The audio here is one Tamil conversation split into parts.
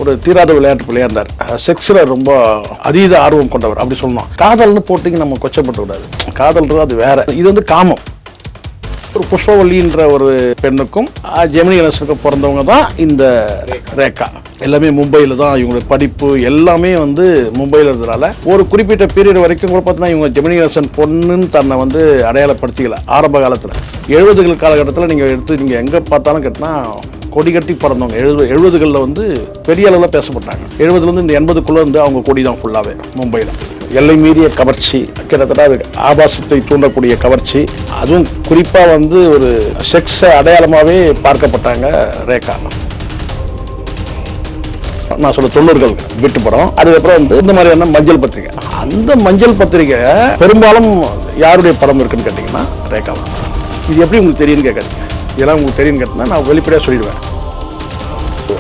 ஒரு தீராத விளையாட்டு பிள்ளையா இருந்தார். செக்ஸில் ரொம்ப அதீத ஆர்வம் கொண்டவர் அப்படி சொல்லணும். காதல்னு போட்டிங்க நம்ம கொச்சப்பட்டு விடாது. காதல்ன்றது அது வேற. இது வந்து காமம். ஒரு புஷ்பவல்லின்ற ஒரு பெண்ணுக்கும் ஜெமினி கணேசனுக்கும் பிறந்தவங்க தான் இந்த ரேகா. எல்லாமே மும்பையில் தான் இவங்களுக்கு படிப்பு எல்லாமே வந்து மும்பையில் இருந்ததுனால ஒரு குறிப்பிட்ட பீரியட் வரைக்கும் கூட பார்த்தீங்கன்னா இவங்க ஜெமினி கணேசன் பொண்ணுன்னு தன்னை வந்து அடையாளப்படுத்திக்கல. ஆரம்ப காலத்தில் 70கள் காலகட்டத்தில் நீங்கள் எங்கே பார்த்தாலும் கேட்டினா கொடி கட்டி பிறந்தவங்க. 70களில் வந்து பெரிய அளவில் பேசப்பட்டாங்க. 70லேருந்து இந்த 80க்குள்ளே வந்து அவங்க கொடி தான் ஃபுல்லாகவே மும்பையில். எல்லை மீறிய கவர்ச்சி, கிட்டத்தட்ட அது ஆபாசத்தை தூண்டக்கூடிய கவர்ச்சி, அதுவும் குறிப்பாக வந்து ஒரு செக்ஸ் அடையாளமாகவே பார்க்கப்பட்டாங்க ரேகா. நான் சொல்ல 90கள் விட்டு படம். அதுக்கப்புறம் வந்து இந்த மாதிரியான மஞ்சள் பத்திரிகை. அந்த மஞ்சள் பத்திரிகை பெரும்பாலும் யாருடைய படம் இருக்குன்னு கேட்டிங்கன்னா ரேகா. இது எப்படி உங்களுக்கு தெரியும்னு கேட்காதீங்க. இதெல்லாம் உங்களுக்கு தெரியும்னு கேட்டிங்கன்னா நான் வெளிப்படையாக சொல்லிடுவேன்.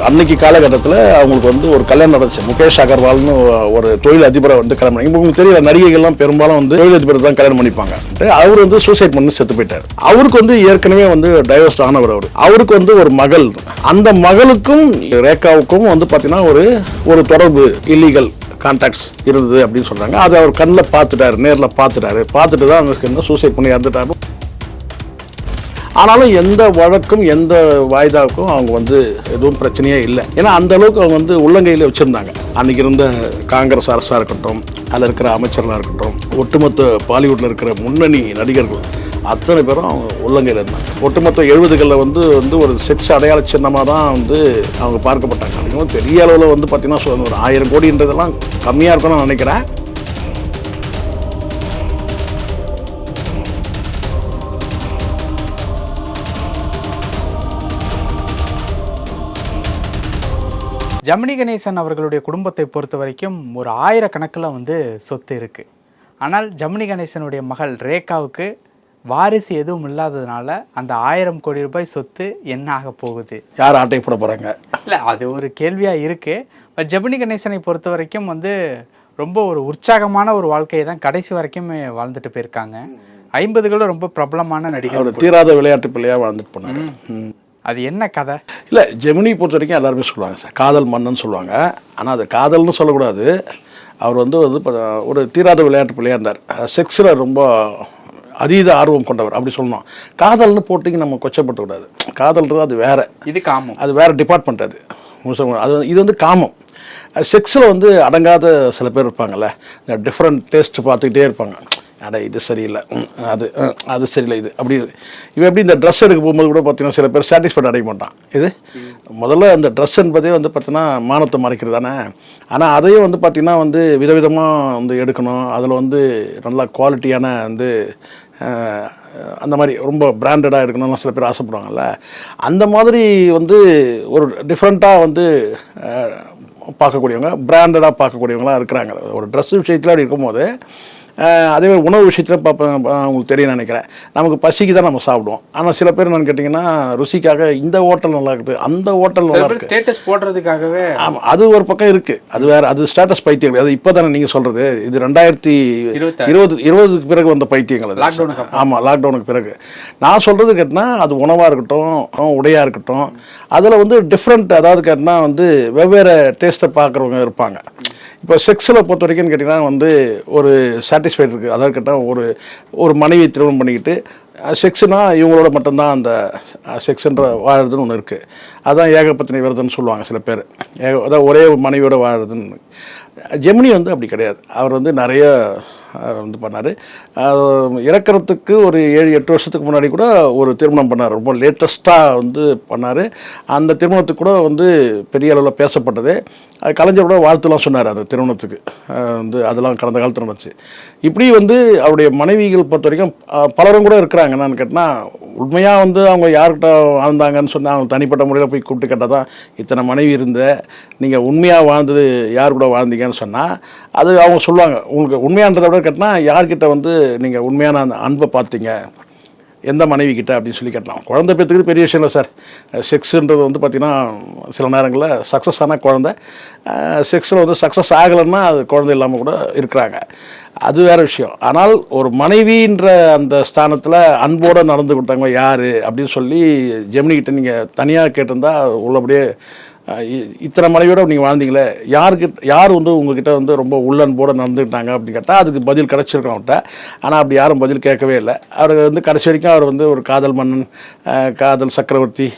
அன்னைக்கு காலகட்டத்தில் அவங்களுக்கு வந்து ஒரு கல்யாணம் நடந்துச்சு. முகேஷ் அகர்வால்னு ஒரு தொழில் அதிபரை வந்து கல்யாணம் பண்ணி. உங்களுக்கு தெரியல, நடிகைகள்லாம் பெரும்பாலும் வந்து தொழில் அதிபரை தான் கல்யாணம் பண்ணிப்பாங்க. அவர் வந்து சூசைட் பண்ணி செத்து போயிட்டார். அவருக்கு வந்து ஏற்கனவே வந்து டைவர்ஸ் ஆனவர். அவருக்கு வந்து ஒரு மகள். அந்த மகளுக்கும் ரேகாவுக்கும் வந்து பார்த்தீங்கன்னா ஒரு தொடர்பு, இல்லீகல் கான்டாக்ட்ஸ் இருந்தது அப்படின்னு சொல்றாங்க. அதை அவர் கண்ணில் பார்த்துட்டாரு, நேரில் பார்த்துட்டு தான் அவங்க சூசைட் பண்ணி இறந்துட்டாரு. ஆனாலும் எந்த வழக்கும் எந்த வாய்தாவுக்கும் அவங்க வந்து எதுவும் பிரச்சனையே இல்லை. ஏன்னா அந்த அளவுக்கு அவங்க வந்து உள்ளங்கையில் வச்சுருந்தாங்க. அன்றைக்கி இருந்த காங்கிரஸ் அரசாக இருக்கட்டும், அதில் இருக்கிற அமைச்சர்களாக இருக்கட்டும், ஒட்டுமொத்த பாலிவுட்டில் இருக்கிற முன்னணி நடிகர்கள் அத்தனை பேரும் அவங்க உள்ளங்கையில் இருந்தாங்க. ஒட்டுமொத்த 70களில் வந்து ஒரு செக்ஸ் அடையாள சின்னமாக தான் வந்து அவங்க பார்க்கப்பட்டாங்க. அன்றைக்கும் பெரிய அளவில் வந்து பார்த்திங்கன்னா ஒரு 1000 கோடின்றதெல்லாம் கம்மியாக இருக்கும்னு நான் நினைக்கிறேன். ஜெமினி கணேசன் அவர்களுடைய குடும்பத்தை பொறுத்த வரைக்கும் ஒரு 1000 கணக்கில் வந்து சொத்து இருக்குது. ஆனால் ஜெமினி கணேசனுடைய மகள் ரேகாவுக்கு வாரிசு எதுவும் இல்லாததுனால அந்த 1000 கோடி ரூபாய் சொத்து என்ன ஆக போகுது? யார் ஆட்டை போட போகிறாங்க? இல்லை, அது ஒரு கேள்வியாக இருக்குது. பட் ஜெமினி கணேசனை பொறுத்த வரைக்கும் வந்து ரொம்ப ஒரு உற்சாகமான ஒரு வாழ்க்கையை தான் கடைசி வரைக்கும் வாழ்ந்துட்டு போயிருக்காங்க. 50களில் ரொம்ப பிரபலமான நடிகர். தீராத விளையாட்டு பிள்ளையாக வாழ்ந்துட்டு போனாங்க. அது என்ன கதை? இல்லை, ஜெமினி பொறுத்த வரைக்கும் எல்லாருமே சொல்லுவாங்க சார், காதல் மன்னன்னு சொல்லுவாங்க. ஆனால் அது காதல்னு சொல்லக்கூடாது. அவர் வந்து ஒரு தீராத விளையாட்டு பிள்ளையாக இருந்தார். செக்ஸில் ரொம்ப அதீத ஆர்வம் கொண்டவர் அப்படி சொல்லணும். காதல்னு போட்டிங்க நம்ம கொச்சப்பட்டு கூடாது. காதல்ன்றது அது வேற. இது காமம். அது வேற டிபார்ட்மெண்ட். இது வந்து காமம். செக்ஸில் வந்து அடங்காத சில பேர் இருப்பாங்கல்ல, இந்த டிஃப்ரெண்ட் டேஸ்ட் பார்த்துக்கிட்டே இருப்பாங்க. இது சரியில்லை, அது சரியில்லை, இது அப்படி. இவன் எப்படி இந்த ட்ரெஸ் எடுக்க போகும்போது கூட பார்த்தீங்கன்னா சில பேர் சாட்டிஸ்ஃபைட் அடைய மாட்டான். இது முதல்ல அந்த ட்ரெஸ் என்பதே வந்து பார்த்தீங்கன்னா மானத்தை மறைக்கிறது தானே. ஆனால் அதையும் வந்து பார்த்திங்கன்னா வந்து விதவிதமாக வந்து எடுக்கணும். அதில் வந்து நல்லா குவாலிட்டியான வந்து அந்த மாதிரி ரொம்ப பிராண்டடாக எடுக்கணும்னு சில பேர் ஆசைப்படுவாங்கல்ல. அந்த மாதிரி வந்து ஒரு டிஃப்ரெண்ட்டாக வந்து பார்க்கக்கூடியவங்க, பிராண்டடாக பார்க்கக்கூடியவங்களாம் இருக்கிறாங்க. ஒரு ட்ரெஸ் விஷயத்தில் அப்படி இருக்கும்போது அதே மாதிரி உணவு விஷயத்தில் பார்ப்பேன். அவங்களுக்கு தெரியும் நினைக்கிறேன். நமக்கு பசிக்கு தான் நம்ம சாப்பிடுவோம். ஆனால் சில பேர் என்னன்னு கேட்டிங்கன்னா ருசிக்காக இந்த ஹோட்டல் நல்லா இருக்குது, அந்த ஹோட்டல் நல்லா இருக்குது, ஸ்டேட்டஸ் போடுறதுக்காகவே. ஆமாம், அது ஒரு பக்கம் இருக்குது. அது வேறு, அது ஸ்டேட்டஸ் பைத்தியங்கள். அது இப்போ தானே நீங்கள் சொல்கிறது. இது 2020க்கு பிறகு வந்த பைத்தியங்கள் அது. ஆமாம், லாக்டவுனுக்கு பிறகு. நான் சொல்கிறது கேட்டினா அது உணவாக இருக்கட்டும், உடையாக இருக்கட்டும், அதில் வந்து டிஃப்ரெண்ட், அதாவது கேட்டினா வந்து வெவ்வேறு டேஸ்ட்டை பார்க்குறவங்க இருப்பாங்க. இப்போ செக்ஸில் பொறுத்த வரைக்கும் கேட்டிங்கன்னா வந்து ஒரு சாட்டிஸ்ஃபைட் இருக்குது. அதாவது கேட்டால் ஒரு மனைவியை திருமணம் பண்ணிக்கிட்டு செக்ஸ்னால் இவங்களோட மட்டும்தான் அந்த செக்ஸுன்ற வாழறதுன்னு ஒன்று இருக்குது. அதுதான் ஏகபத்தினி விரதம்னு சொல்லுவாங்க சில பேர். அதாவது ஒரே மனைவியோட வாழறதுன்னு. ஜெமினி வந்து அப்படி கிடையாது. அவர் வந்து நிறைய வந்து பண்ணார். இறக்கிறதுக்கு ஒரு 7-8 வருஷத்துக்கு முன்னாடி கூட ஒரு திருமணம் பண்ணார். ரொம்ப லேட்டஸ்ட்டாக வந்து பண்ணார். அந்த திருமணத்துக்கு கூட வந்து பெரிய அளவில் பேசப்பட்டது. அது கலைஞர் கூட வாழ்த்துலாம் சொன்னார் அந்த திருமணத்துக்கு. வந்து அதெல்லாம் கடந்த காலத்தில் நடந்துச்சு. இப்படி வந்து அவருடைய மனைவிகள் பொறுத்த வரைக்கும் பலரும் கூட இருக்கிறாங்க. என்னன்னு கேட்டால் உண்மையாக வந்து அவங்க யார்கிட்ட வாழ்ந்தாங்கன்னு சொன்னால் அவங்க தனிப்பட்ட முறையில் போய் கூப்பிட்டு கேட்டால் தான் இத்தனை மனைவி இருந்த நீங்கள் உண்மையாக வாழ்ந்தது யார் கூட வாழ்ந்தீங்கன்னு சொன்னால் அது அவங்க சொல்லுவாங்க. உங்களுக்கு உண்மையான்றதை விட கேட்டால் யார்கிட்ட வந்து நீங்கள் உண்மையான அந்த அன்பை பார்த்தீங்க, எந்த மனைவி கிட்ட அப்படின்னு சொல்லி கேட்டலாம். குழந்தை பெற்றுக்கிறது பெரிய விஷயம் இல்லை சார். செக்ஸுன்றது வந்து பார்த்திங்கன்னா சில நேரங்களில் சக்ஸஸ் ஆனால் குழந்தை, செக்ஸில் வந்து சக்ஸஸ் ஆகலைன்னா அது குழந்தை இல்லாமல் கூட இருக்கிறாங்க. அது வேறு விஷயம். ஆனால் ஒரு மனைவின்ற அந்த ஸ்தானத்தில் அன்போடு நடந்து கொடுத்தாங்க யார் அப்படின்னு சொல்லி ஜெமினிக்கிட்ட நீங்கள் தனியாக கேட்டிருந்தா உள்ளபடியே இத்தனை மனைவியோட நீங்கள் வாழ்ந்தீங்களே, யார் வந்து உங்ககிட்ட வந்து ரொம்ப உள்ளன்போடு நடந்துக்கிட்டாங்க அப்படின்னு கேட்டால் அதுக்கு பதில் கிடச்சிருக்கோம் அவர்கிட்ட. ஆனால் அப்படி யாரும் பதில் கேட்கவே இல்லை. அவர் வந்து கடைசி வரைக்கும் அவர் வந்து ஒரு காதல் மன்னன், காதல் சக்கரவர்த்தி,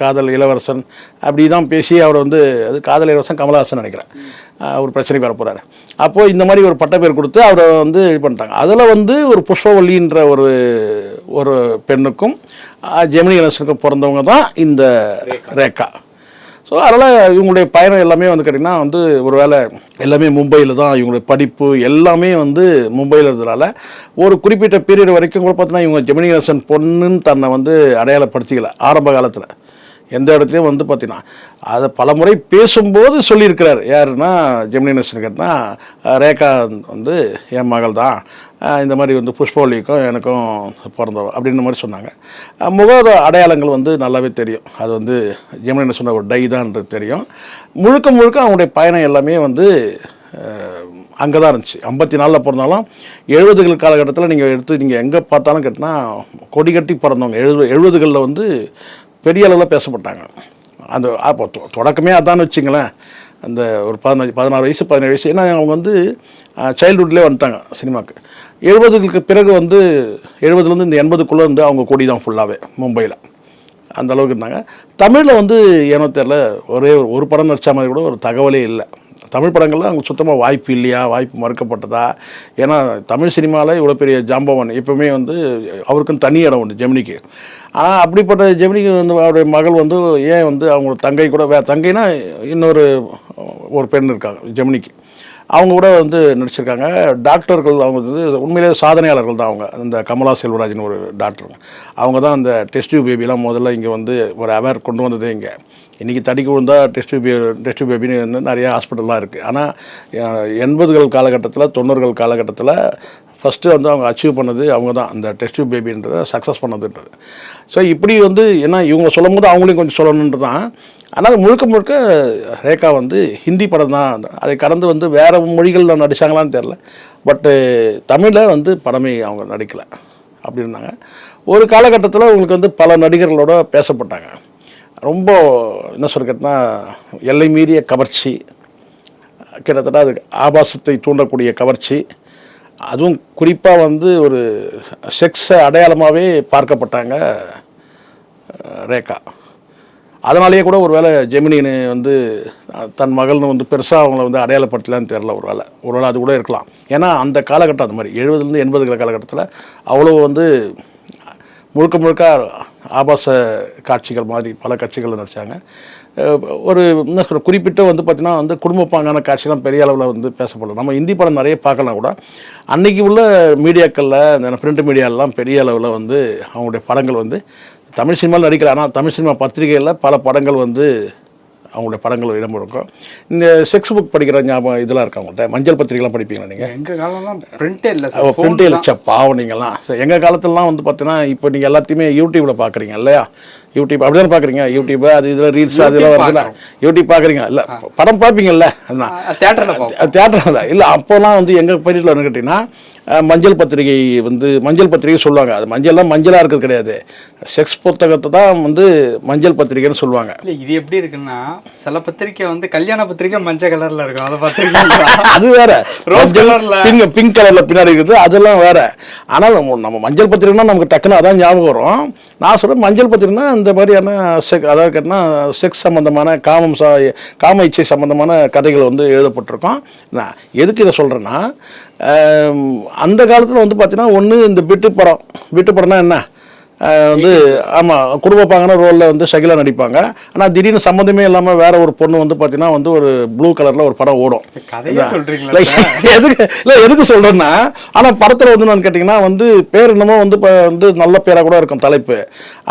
காதல் இளவரசன் அப்படி தான் பேசி அவர் வந்து அது காதல் இளவரசன் கமலஹாசன் நினைக்கிறேன் ஒரு பிரச்சனைக்கு வர போகிறார். அப்போது இந்த மாதிரி ஒரு பட்டப்பேர் கொடுத்து அவரை வந்து இது பண்ணிட்டாங்க. அதில் வந்து ஒரு புஷ்பவல்லின்ற ஒரு பெண்ணுக்கும் ஜெமினி கணேசனுக்கும் பிறந்தவங்க தான் இந்த ரேகா. ஸோ அதனால் இவங்களுடைய பயணம் எல்லாமே வந்து கேட்டிங்கன்னா வந்து ஒரு வேளை எல்லாமே மும்பையில் தான், இவங்களுடைய படிப்பு எல்லாமே வந்து மும்பையில் இருந்ததுனால ஒரு குறிப்பிட்ட பீரியட் வரைக்கும் கூட பார்த்தீங்கன்னா இவங்க ஜெமினி கணேசன் பொண்ணுன்னு தன்னை வந்து அடையாளப்படுத்திக்கல. ஆரம்ப காலத்தில் எந்த இடத்துலையும் வந்து பார்த்தீங்கன்னா அதை பல முறை பேசும்போது சொல்லியிருக்கிறார். யாருன்னா ஜெமினி கணேசன் கேட்டால் ரேகா வந்து என் மகள் தான், இந்த மாதிரி வந்து புஷ்பவல்லிக்கும் எனக்கும் பிறந்தவ அப்படின்ற மாதிரி சொன்னாங்க. முக அடையாளங்கள் வந்து நல்லாவே தெரியும். அது வந்து ஜெமினி கணேசன் ஒரு டை தான்ன்றது தெரியும். முழுக்க முழுக்க அவங்களுடைய பயணம் எல்லாமே வந்து அங்கே தான் இருந்துச்சு. 54 பிறந்தாலும் 70கள் காலகட்டத்தில் நீங்கள் எங்கே பார்த்தாலும் கேட்டினா கொடி கட்டி பிறந்தவங்க. 70களில் வந்து பெரிய அளவில் பேசப்பட்டாங்க. அந்த அப்போ தொடக்கமே அதான்னு வச்சுங்களேன். அந்த ஒரு 16 வயசு 17 வயசு, ஏன்னா அவங்க வந்து சைல்டுஹுட்லேயே வந்துட்டாங்க சினிமாவுக்கு. 70களுக்கு பிறகு வந்து 70லேருந்து இந்த 80க்குள்ளே வந்து அவங்க கொடி தான் ஃபுல்லாகவே மும்பையில் அந்த அளவுக்கு இருந்தாங்க. தமிழில் வந்து ஏனோ தெரில ஒரு படம் நடித்த மாதிரி கூட ஒரு தகவலே இல்லை. தமிழ் படங்களில் அவங்க சுத்தமாக வாய்ப்பு இல்லையா, வாய்ப்பு மறுக்கப்பட்டதா? ஏன்னா தமிழ் சினிமாவில் இவ்வளோ பெரிய ஜாம்பவன் எப்பவுமே வந்து அவருக்குன்னு தனி இடம் உண்டு ஜெமினிக்கு. ஆனால் அப்படிப்பட்ட ஜெமினிக்கு வந்து அவருடைய மகள் வந்து ஏன் வந்து அவங்க தங்கை கூட தங்கைனா இன்னொரு பெண் இருக்காங்க ஜெமினிக்கு, அவங்க கூட வந்து நடிச்சிருக்காங்க. டாக்டர்கள் அவங்க வந்து உண்மையிலே சாதனையாளர்கள் தான். அவங்க இந்த கமலா செல்வராஜன் ஒரு டாக்டருங்க, அவங்க தான் அந்த டெஸ்ட் டியூப் பேபிலாம் முதல்ல இங்கே வந்து ஒரு அவேர் கொண்டு வந்ததே இங்கே. இன்றைக்கி தடிக்க விழுந்தா டெஸ்ட் டியூப் பேபின்னு வந்து நிறைய ஹாஸ்பிட்டல்லாம் இருக்குது. ஆனால் 80கள் காலகட்டத்தில் 90கள் காலகட்டத்தில் ஃபஸ்ட்டு வந்து அவங்க அச்சீவ் பண்ணது அவங்க தான் அந்த டெஸ்ட் டியூப் பேபின்றதை சக்ஸஸ் பண்ணதுன்றது. ஸோ இப்படி வந்து ஏன்னா இவங்க சொல்லும் போது அவங்களையும் கொஞ்சம் சொல்லணுன்றது தான். ஆனால் முழுக்க ரேகா வந்து ஹிந்தி படம் தான். அதை கடந்து வந்து வேறு மொழிகளில் நடித்தாங்களான்னு தெரில. பட்டு தமிழில் வந்து படமே அவங்க நடிக்கலை அப்படி இருந்தாங்க. ஒரு காலகட்டத்தில் அவங்களுக்கு வந்து பல நடிகர்களோட பேசப்பட்டாங்க. ரொம்ப என்ன சொல்ல கேட்டினா எல்லை மீறிய கவர்ச்சி, கிட்டத்தட்ட அதுக்கு ஆபாசத்தை தூண்டக்கூடிய கவர்ச்சி, அதுவும் குறிப்பாக வந்து ஒரு செக்ஸை அடையாளமாகவே பார்க்கப்பட்டாங்க ரேகா. அதனாலேயே கூட ஒரு வேளை ஜெமினின்னு வந்து தன் மகள்னு வந்து பெருசாக அவங்கள வந்து அடையாளப்படுத்தலான்னு தெரில. ஒரு வேளை அது கூட இருக்கலாம். ஏன்னா அந்த காலகட்டம் அந்த மாதிரி 70லேருந்து 80கள் காலகட்டத்தில் அவ்வளோ வந்து முழுக்க ஆபாச காட்சிகள் மாதிரி பல காட்சிகள் நடித்தாங்க. ஒரு என்ன சொல்ற குறிப்பிட்ட வந்து பார்த்திங்கன்னா வந்து குடும்பப்பாங்கான காட்சிலாம் பெரிய அளவில் வந்து பேசப்படலாம். நம்ம ஹிந்தி படம் நிறைய பார்க்கலாம் கூட. அன்றைக்கி உள்ள மீடியாக்களில் இந்த பிரிண்ட் மீடியாலெலாம் பெரிய அளவில் வந்து அவங்களுடைய படங்கள் வந்து தமிழ் சினிமாவில் நடிக்கல. ஆனால் தமிழ் சினிமா பத்திரிகைகளில் பல படங்கள் வந்து அவங்களுடைய படங்கள் இடம் இருக்கும். இந்த செக்ஸ் புக் படிக்கிற ஞாபகம் இதெல்லாம் இருக்கு அவங்கள்ட்ட. மஞ்சள் பத்திரிகைலாம் படிப்பீங்களா நீங்கள்? எங்கள் காலம்லாம் பிரிண்டே இல்லை, பிரிண்டே இல்லை பாவம் நீங்கள்லாம். எங்கள் காலத்துலலாம் வந்து பார்த்தீங்கன்னா இப்போ நீங்கள் எல்லாத்தையுமே யூடியூப்பில் பார்க்குறீங்க இல்லையா? யூடியூப் அப்படி தானே பார்க்குறீங்க? யூடியூப்பு அது இதில் ரீல்ஸ் அதெல்லாம் வருதுல்ல, யூடியூப் பார்க்குறீங்க இல்லை? படம் பார்ப்பீங்கல்ல? அதுதான் தேட்டரில் இல்லை. அப்போலாம் வந்து எங்கள் பீரியடில் வந்து கேட்டிங்கன்னா மஞ்சள் பத்திரிகை சொல்லுவாங்க. அது மஞ்சளாக இருக்கிறது கிடையாது, செக்ஸ் புத்தகத்தை தான் வந்து மஞ்சள் பத்திரிகைன்னு சொல்லுவாங்க. இல்லை இது எப்படி இருக்குன்னா சில பத்திரிக்கை வந்து கல்யாண பத்திரிக்கை மஞ்சள் கலரில் இருக்கும், அதை பத்திரிக்கை அது வேற, ரோஸ் கலரில் பிங்க் கலரில் பின்னாடி இருக்குது, அதெல்லாம் வேற. ஆனால் நம்ம மஞ்சள் பத்திரிகைனா நமக்கு டக்குன்னு அதான் ஞாபகம் வரும். நான் சொல்கிறேன் மஞ்சள் பத்திரிகைனா இந்த மாதிரியான அதாவது கேட்டால் செக்ஸ் சம்மந்தமான காம இச்சை சம்மந்தமான கதைகள் வந்து எழுதப்பட்டிருக்கோம். நான் எதுக்கு இதை சொல்கிறேன்னா அந்த காலத்தில் வந்து பார்த்தீங்கன்னா ஒன்று இந்த பிட்டு படம்னா என்ன வந்து ஆமாம் குடும்பப்பாங்கன்னா ரோலில் வந்து ஷகிலா நடிப்பாங்க. ஆனால் திடீர்னு சம்மந்தமே இல்லாமல் வேற ஒரு பொண்ணு வந்து பார்த்தீங்கன்னா வந்து ஒரு ப்ளூ கலரில் ஒரு படம் ஓடும். எதுக்கு சொல்கிறேன்னா ஆனால் படத்தில் வந்து நான் கேட்டிங்கன்னா வந்து பேர் என்னமோ வந்து இப்போ வந்து நல்ல பேராக கூட இருக்கும் தலைப்பு.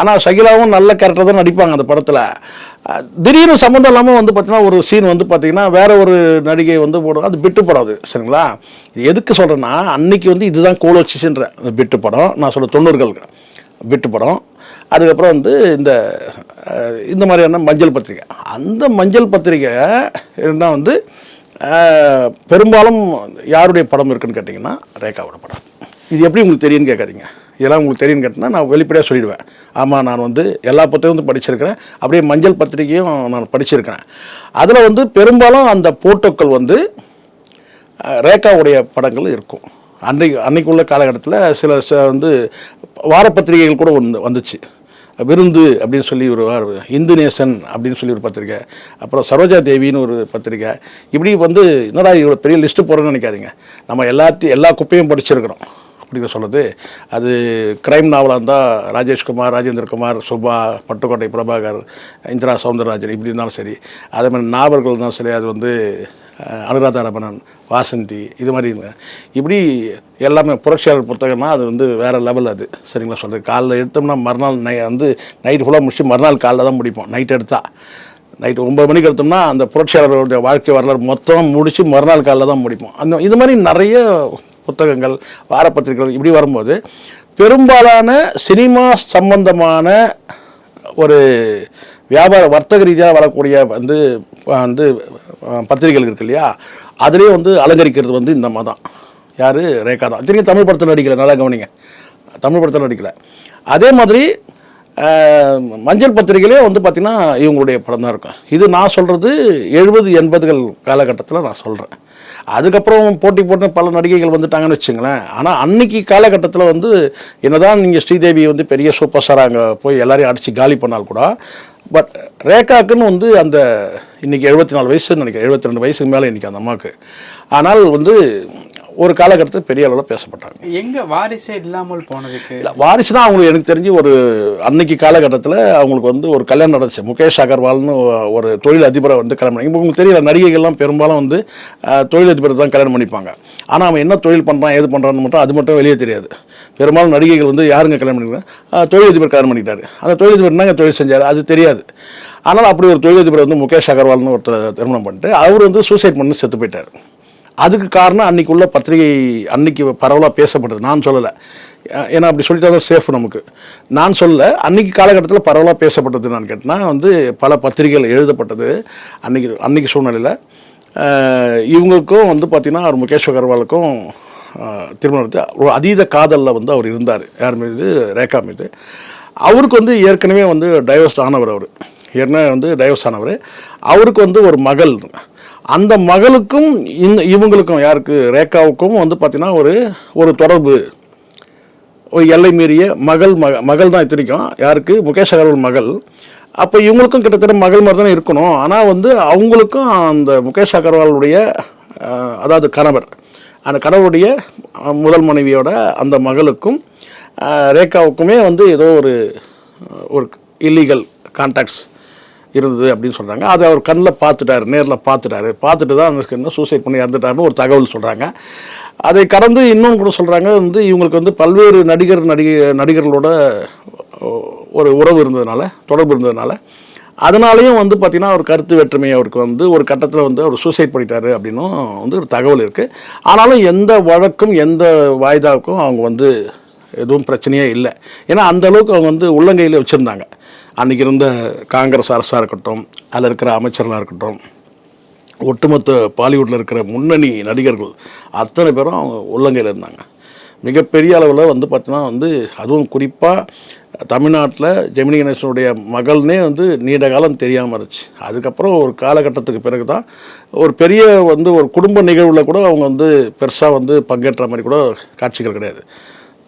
ஆனால் ஷகிலாவும் நல்ல கேரக்டர் தான் நடிப்பாங்க அந்த படத்தில். திடீர்னு சம்மந்தம் இல்லாமல் வந்து பார்த்தீங்கன்னா ஒரு சீன் வந்து பார்த்தீங்கன்னா வேற ஒரு நடிகை வந்து போடும். அது பிட்டு படம். அது சரிங்களா? இது எதுக்கு சொல்கிறேன்னா அன்னைக்கு வந்து இதுதான் கோலோச்சின்ற அந்த பிட்டு படம். நான் சொல்ல 90களுக்கு பிட்டு படம். அதுக்கப்புறம் வந்து இந்த மாதிரியான மஞ்சள் பத்திரிகை. அந்த மஞ்சள் பத்திரிகை இருந்தால் வந்து பெரும்பாலும் யாருடைய படம் இருக்குன்னு கேட்டிங்கன்னா ரேகாவோட படம். இது எப்படி உங்களுக்கு தெரியும்னு கேட்காதீங்க. இதெல்லாம் உங்களுக்கு தெரியும்னு கேட்டால் நான் வெளிப்படையாக சொல்லிடுவேன். ஆமாம், நான் வந்து எல்லா புத்தகமும் படிச்சிருக்கிறேன், அப்படியே மஞ்சள் பத்திரிகையும் நான் படிச்சிருக்கிறேன். அதில் வந்து பெரும்பாலும் அந்த போட்டோக்கள் வந்து ரேகாவுடைய படங்கள் இருக்கும். அன்னைக்குள்ள காலகட்டத்தில் சில வந்து வாரப்பத்திரிகைகள் கூட வந்துச்சு. விருந்து அப்படின்னு சொல்லி ஒரு இந்து நேசன் அப்படின்னு சொல்லி ஒரு பத்திரிக்கை, அப்புறம் சரோஜா தேவின்னு ஒரு பத்திரிக்கை. இப்படி வந்து என்னடா இவ்வளோ பெரிய லிஸ்ட்டு போகிறோன்னு நினைக்காதீங்க. நம்ம எல்லா குப்பையும் படிச்சிருக்கிறோம் அப்படின்னு சொல்கிறது. அது கிரைம் நாவலாக இருந்தால் ராஜேஷ்குமார், ராஜேந்திரகுமார், சுபா, பட்டுக்கோட்டை பிரபாகர், இந்திரா சவுந்தரராஜன் இப்படி இருந்தாலும் சரி, அதே மாதிரி நாவல்கள் இருந்தாலும் சரி, அது வந்து அனுராதா ரமணன், வாசந்தி, இது மாதிரி இப்படி எல்லாமே புரட்சியாளர் புத்தகம்னா அது வந்து வேறு லெவல். அது சரிங்களா சொல்கிறது. காலைல எடுத்தோம்னா மறுநாள் வந்து நைட்டு ஃபுல்லாக முடிச்சு மறுநாள் காலைல தான் முடிப்போம். நைட் எடுத்தால் நைட்டு 9 மணிக்கு எடுத்தோம்னா அந்த புரட்சியாளருடைய வாழ்க்கை வரலாறு மொத்தம் முடித்து மறுநாள் காலைல தான் முடிப்போம். இது மாதிரி நிறைய புத்தகங்கள், வாரப்பத்திரிகைகள் இப்படி வரும்போது பெரும்பாலான சினிமா சம்பந்தமான ஒரு வியாபார வர்த்தக ரீதியாக வரக்கூடிய வந்து பத்திரிகைகள் இருக்கு இல்லையா, அதுலேயே வந்து அலங்கரிக்கிறது வந்து இந்த அம்மா தான். யார்? ரேகா தான். திரும்பி தமிழ் படத்தில் நடிக்கலை, நல்லா கவனிங்க, தமிழ் படத்தில் நடிக்கலை. அதே மாதிரி மஞ்சள் பத்திரிகையிலே வந்து பார்த்திங்கன்னா இவங்களுடைய படம் தான் இருக்கும். இது நான் சொல்கிறது 70-80கள் காலகட்டத்தில் நான் சொல்கிறேன். அதுக்கப்புறம் போட்டு பல நடிகைகள் வந்துட்டாங்கன்னு வச்சுங்களேன். ஆனால் அன்னைக்கு காலகட்டத்தில் வந்து என்னதான் நீங்கள் ஸ்ரீதேவி வந்து பெரிய சூப்பர் ஸ்டார் அங்கே போய் எல்லாரையும் அடித்து காலி பண்ணால் கூட, பட் ரேகாக்குன்னு வந்து அந்த இன்றைக்கி 74 வயசுன்னு நினைக்கிறேன், 72 வயசுக்கு மேலே இன்றைக்கி அந்த அம்மாவுக்கு. ஆனால் வந்து ஒரு காலகட்டத்தில் பெரிய அளவில் பேசப்பட்டாங்க. எங்கே வாரிசே இல்லாமல் போனதுக்கு இல்லை, வாரிசுனா அவங்களுக்கு எனக்கு தெரிஞ்சு ஒரு அன்னைக்கு காலகட்டத்தில் அவங்களுக்கு வந்து ஒரு கல்யாணம் நடந்துச்சு. முகேஷ் அகர்வால்னு ஒரு தொழில் அதிபரை வந்து கல்யாணம் பண்ணி, இப்போ உங்களுக்கு தெரியல, நடிகைகள்லாம் பெரும்பாலும் வந்து தொழில் அதிபரை தான் கல்யாணம் பண்ணிப்பாங்க. ஆனால் அவன் என்ன தொழில் பண்ணுறான், ஏது பண்ணுறான்னு மட்டும் அது மட்டும் வெளியே தெரியாது. பெரும்பாலும் நடிகைகள் வந்து யாருங்க கல்யாணம் பண்ணிக்கிறாங்க, தொழிலதிபர் கல்யாணம் பண்ணிக்கிட்டாரு. அந்த தொழிலதிபர் என்னங்க தொழில் செஞ்சார் அது தெரியாது. ஆனால் அப்படி ஒரு தொழிலதிபர் வந்து முகேஷ் அகர்வால்னு ஒருத்தர் திருமணம் பண்ணிட்டு அவர் வந்து சூசைட் பண்ணி செத்து போயிட்டார். அதுக்கு காரணம் அன்றைக்கி உள்ள பத்திரிகை அன்றைக்கி பரவலாக பேசப்பட்டது. நான் சொல்லலை, ஏன்னா அப்படி சொல்லிட்டா தான் சேஃப் நமக்கு. நான் சொல்ல அன்றைக்கி காலகட்டத்தில் பரவலாக பேசப்பட்டது நான் கேட்டேன்னா வந்து பல பத்திரிகைகள் எழுதப்பட்டது. அன்றைக்கி சூழ்நிலையில் இவங்களுக்கும் வந்து பார்த்திங்கன்னா அவர் முகேஷ் அகர்வாலுக்கும் திருமணத்தை ஒரு அதீத காதலில் வந்து அவர் இருந்தார். யார் மீது? ரேகா மீது. அவருக்கு வந்து ஏற்கனவே வந்து டைவர்ஸ் ஆனவர். அவர் ஏற்கனவே வந்து டைவர்ஸ் ஆனவர். அவருக்கு வந்து ஒரு மகள். அந்த மகளுக்கும் இவங்களுக்கும் யாருக்கு? ரேகாவுக்கும் வந்து பார்த்திங்கன்னா ஒரு தொடர்பு, ஒரு எல்லை மீறிய மகள் தான் இத்தனைக்கும். யாருக்கு? முகேஷ் அகர்வால் மகள். அப்போ இவங்களுக்கும் கிட்டத்தட்ட மகள் மாதிரி தானே இருக்கணும். ஆனால் வந்து அவங்களுக்கும் அந்த முகேஷ் அகர்வாலுடைய அதாவது கணவர், அந்த கணவருடைய முதல் மனைவியோட அந்த மகளுக்கும் ரேகாவுக்குமே வந்து ஏதோ ஒரு இல்லீகல் கான்டாக்ட்ஸ் இருந்தது அப்படின்னு சொல்கிறாங்க. அதை அவர் கண்ணில் பார்த்துட்டாரு, நேரில் பார்த்துட்டு தான் என்ன சூசைட் பண்ணி இறந்துட்டாருன்னு ஒரு தகவல் சொல்கிறாங்க. அதை கடந்து இன்னொன்று கூட சொல்கிறாங்க வந்து இவங்களுக்கு வந்து பல்வேறு நடிகர்களோட ஒரு உறவு இருந்ததுனால, தொடர்பு இருந்ததுனால, அதனாலேயும் வந்து பார்த்திங்கன்னா ஒரு கருத்து வேற்றுமை அவருக்கு வந்து ஒரு கட்டத்தில் வந்து அவர் சூசைட் பண்ணிட்டாரு அப்படின்னும் வந்து ஒரு தகவல் இருக்குது. ஆனாலும் எந்த வழக்கும் எந்த வாய்தாவுக்கும் அவங்க வந்து எதுவும் பிரச்சனையே இல்லை. ஏன்னா அந்தளவுக்கு அவங்க வந்து உள்ளங்கையில் வச்சுருந்தாங்க. அன்றைக்கி இருந்த காங்கிரஸ் அரசாக இருக்கட்டும், அதில் இருக்கிற அமைச்சர்களாக இருக்கட்டும், ஒட்டுமொத்த பாலிவுட்டில் இருக்கிற முன்னணி நடிகர்கள் அத்தனை பேரும் அவங்க உள்ளங்கையில் இருந்தாங்க. மிகப்பெரிய அளவில் வந்து பார்த்தீங்கன்னா வந்து அதுவும் குறிப்பாக தமிழ்நாட்டில் ஜெமினி கணேசனுடைய மகள்னே வந்து நீண்ட காலம் தெரியாமல் இருந்துச்சு. அதுக்கப்புறம் ஒரு காலகட்டத்துக்கு பிறகு தான் ஒரு பெரிய வந்து ஒரு குடும்ப நிகழ்வில் கூட அவங்க வந்து பெருசாக வந்து பங்கேற்ற மாதிரி கூட காட்சிகள் கிடையாது.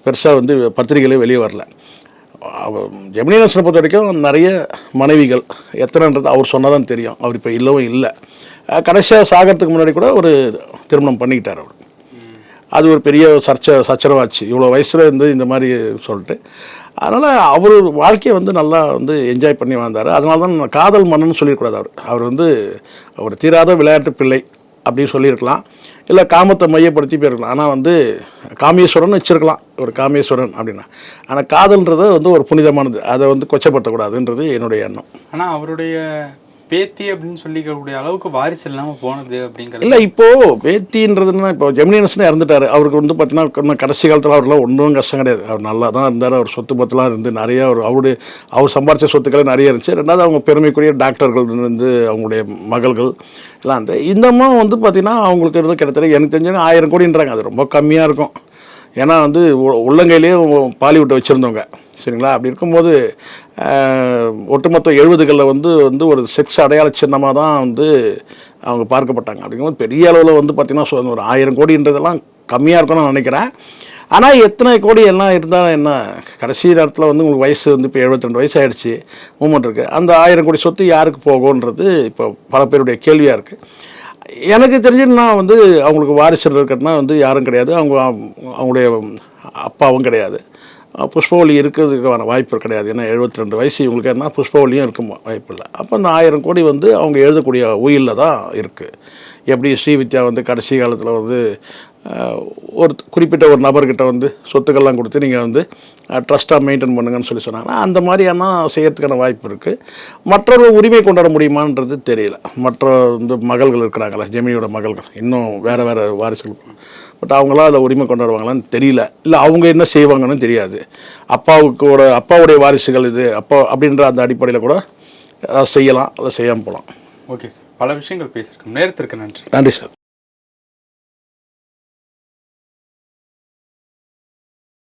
பெருசாக வந்து பத்திரிகைகளே வெளியே வரல. ஜெமினி கணேசனை பொறுத்த வரைக்கும் நிறைய மனைவிகள் எத்தனைன்றது அவர் சொன்னால் தான் தெரியும். அவர் இப்போ இல்லவும் இல்லை. கடைசியாக சாகிறதுக்கு முன்னாடி கூட ஒரு திருமணம் பண்ணிக்கிட்டார் அவர். அது ஒரு பெரிய சச்சரவாச்சு, இவ்வளோ வயசில் இருந்து இந்த மாதிரி சொல்லிட்டு. அதனால் அவர் வாழ்க்கையை வந்து நல்லா வந்து என்ஜாய் பண்ணி வாழ்ந்தார். அதனால தான் காதல் மன்னன் சொல்லியிருக்கூடாது. அவர் வந்து ஒரு தீராத விளையாட்டு பிள்ளை அப்படின்னு சொல்லியிருக்கலாம், இல்லை காமத்தை மையப்படுத்தி போயிருக்கலாம். ஆனால் வந்து காமேஸ்வரன் வச்சுருக்கலாம், ஒரு காமேஸ்வரன் அப்படின்னா. ஆனால் காதல்ன்றது வந்து ஒரு புனிதமானது, அதை வந்து கொச்சப்படுத்தக்கூடாதுன்றது என்னுடைய எண்ணம். ஆனால் அவருடைய பேத்தி அப்படின்னு சொல்லிக்கக்கூடிய அளவுக்கு வாரிசு இல்லாமல் போனது அப்படிங்கிறது இல்லை. இப்போது பேத்தின்றதுன்னா இப்போ ஜெமினி கணேசன் இறந்துட்டார். அவருக்கு வந்து பார்த்தீங்கன்னா கடைசி காலத்தில் அவர்லாம் ஒன்றும் கஷ்டம் கிடையாது. அவர் நல்லா தான் இருந்தார். அவர் சொத்து பத்துலாம் இருந்து நிறைய அவர் சம்பாரித்த சொத்துக்களே நிறைய இருந்துச்சு. ரெண்டாவது அவங்க பெருமைக்குரிய டாக்டர்கள் வந்து அவங்களுடைய மகள்கள் எல்லாம் இந்த இன்னமும் வந்து பார்த்திங்கன்னா அவங்களுக்கு இருந்து கிட்டத்தட்ட எனக்கு தெரிஞ்சு 1000 கோடின்றாங்க. அது ரொம்ப கம்மியாக இருக்கும். ஏன்னா வந்து உள்ளங்கையிலேயே பாலிவுட்டை வச்சுருந்தவங்க சரிங்களா. அப்படி இருக்கும்போது ஒட்டுமொத்த 70களில் வந்து ஒரு செக்ஸ் அடையாள சின்னமாக தான் வந்து அவங்க பார்க்கப்பட்டாங்க. அப்படிங்கும்போது பெரிய அளவில் வந்து பார்த்திங்கன்னா ஒரு 1000 கோடின்றதெல்லாம் கம்மியாக இருக்கும்னு நான் நினைக்கிறேன். ஆனால் எத்தனை கோடி எல்லாம் இருந்தால் என்ன, கடைசி நேரத்தில் வந்து உங்களுக்கு வயசு வந்து இப்போ 72 வயசு ஆகிடுச்சு, மூமெண்ட் இருக்குது. அந்த 1000 கோடி சொத்து யாருக்கு போகும்ன்றது இப்போ பல பேருடைய கேள்வியாக இருக்குது. எனக்கு தெரிஞ்சுன்னா வந்து அவங்களுக்கு வாரிசு இருக்கிறதுனா வந்து யாரும் கிடையாது, அவங்களுடைய அப்பாவும் கிடையாது, புஷ்பவல்லி இருக்கிறதுக்கான வாய்ப்பு கிடையாது. ஏன்னா 72 வயசு இவங்களுக்கு என்ன புஷ்பவல்லியும் இருக்க வாய்ப்பு இல்லை. அப்போ அந்த 1000 கோடி வந்து அவங்க எழுதக்கூடிய உயிரில் தான் இருக்குது. எப்படி ஸ்ரீவித்யா வந்து கடைசி காலத்தில் வந்து ஒரு குறிப்பிட்ட ஒரு நபர்கிட்ட வந்து சொத்துக்கள்லாம் கொடுத்து நீங்கள் வந்து ட்ரஸ்ட்டாக மெயின்டைன் பண்ணுங்கன்னு சொன்னாங்கன்னா அந்த மாதிரியான செய்யறதுக்கான வாய்ப்பு இருக்குது. மற்றொரு உரிமை கொண்டாட முடியுமான்றது தெரியல. மற்ற வந்து மகள்கள் இருக்கிறாங்களே, ஜெமினியோட மகள்கள், இன்னும் வேறு வேறு வாரிசுகள், பட் அவங்களாம் அதில் உரிமை கொண்டாடுவாங்களான்னு தெரியல. இல்லை அவங்க என்ன செய்வாங்கன்னு தெரியாது. அப்பாவுடைய வாரிசுகள் இது அப்பா அப்படின்ற அந்த அடிப்படையில் கூட செய்யலாம், அதை செய்யாமல் போகலாம். ஓகே சார், பல விஷயங்கள் பேசியிருக்கோம். நேரத்திற்கு நன்றி. நன்றி சார்.